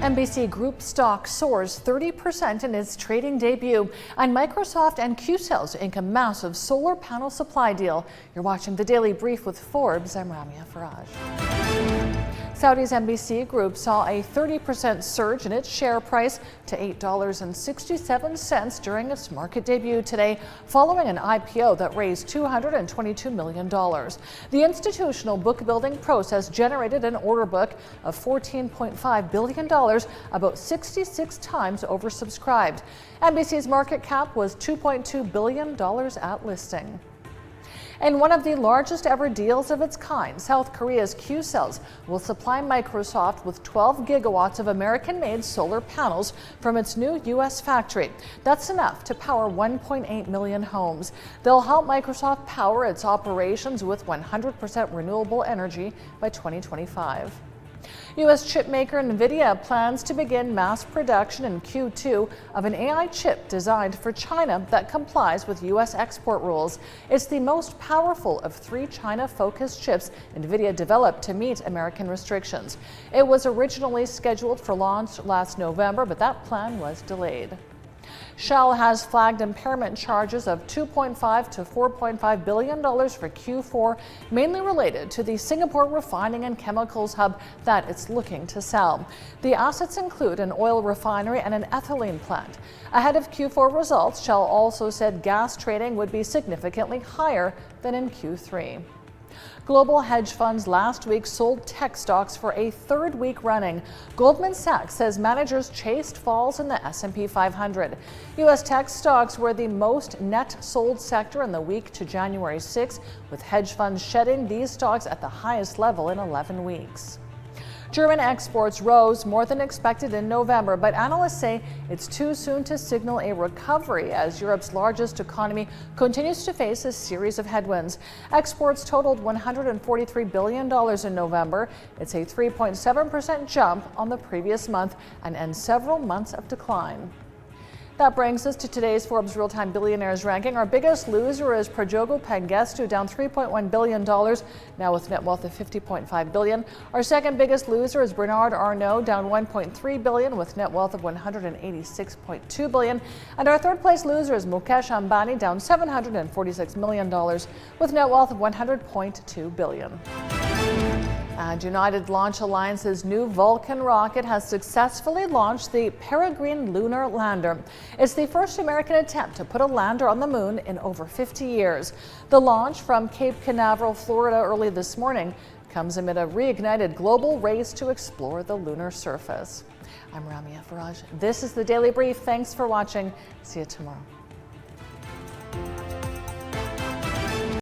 MBC Group stock soars 30% in its trading debut, and Microsoft and Qcells ink a massive solar panel supply deal. You're watching the Daily Brief with Forbes. I'm Ramia Faraj. Saudi's MBC Group saw a 30% surge in its share price to $8.67 during its market debut today, following an IPO that raised $222 million. The institutional book-building process generated an order book of $14.5 billion, about 66 times oversubscribed. MBC's market cap was $2.2 billion at listing. In one of the largest ever deals of its kind, South Korea's Qcells will supply Microsoft with 12 gigawatts of American-made solar panels from its new U.S. factory. That's enough to power 1.8 million homes. They'll help Microsoft power its operations with 100% renewable energy by 2025. U.S. chipmaker NVIDIA plans to begin mass production in Q2 of an AI chip designed for China that complies with U.S. export rules. It's the most powerful of 3 China-focused chips NVIDIA developed to meet American restrictions. It was originally scheduled for launch last November, but that plan was delayed. Shell has flagged impairment charges of $2.5 to $4.5 billion for Q4, mainly related to the Singapore refining and chemicals hub that it's looking to sell. The assets include an oil refinery and an ethylene plant. Ahead of Q4 results, Shell also said gas trading would be significantly higher than in Q3. Global hedge funds last week sold tech stocks for a third week running. Goldman Sachs says managers chased falls in the S&P 500. U.S. tech stocks were the most net sold sector in the week to January 6, with hedge funds shedding these stocks at the highest level in 11 weeks. German exports rose more than expected in November, but analysts say it's too soon to signal a recovery as Europe's largest economy continues to face a series of headwinds. Exports totaled $143 billion in November. It's a 3.7% jump on the previous month and ends several months of decline. That brings us to today's Forbes Real-Time Billionaires ranking. Our biggest loser is Prajogo Pengestu, down $3.1 billion, now with net wealth of $50.5 billion. Our second biggest loser is Bernard Arnault, down $1.3 billion, with net wealth of $186.2 billion. And our third place loser is Mukesh Ambani, down $746 million, with net wealth of $100.2 billion. And United Launch Alliance's new Vulcan rocket has successfully launched the Peregrine lunar lander. It's the first American attempt to put a lander on the moon in over 50 years. The launch from Cape Canaveral, Florida early this morning comes amid a reignited global race to explore the lunar surface. I'm Ramia Faraj. This is the Daily Brief. Thanks for watching. See you tomorrow.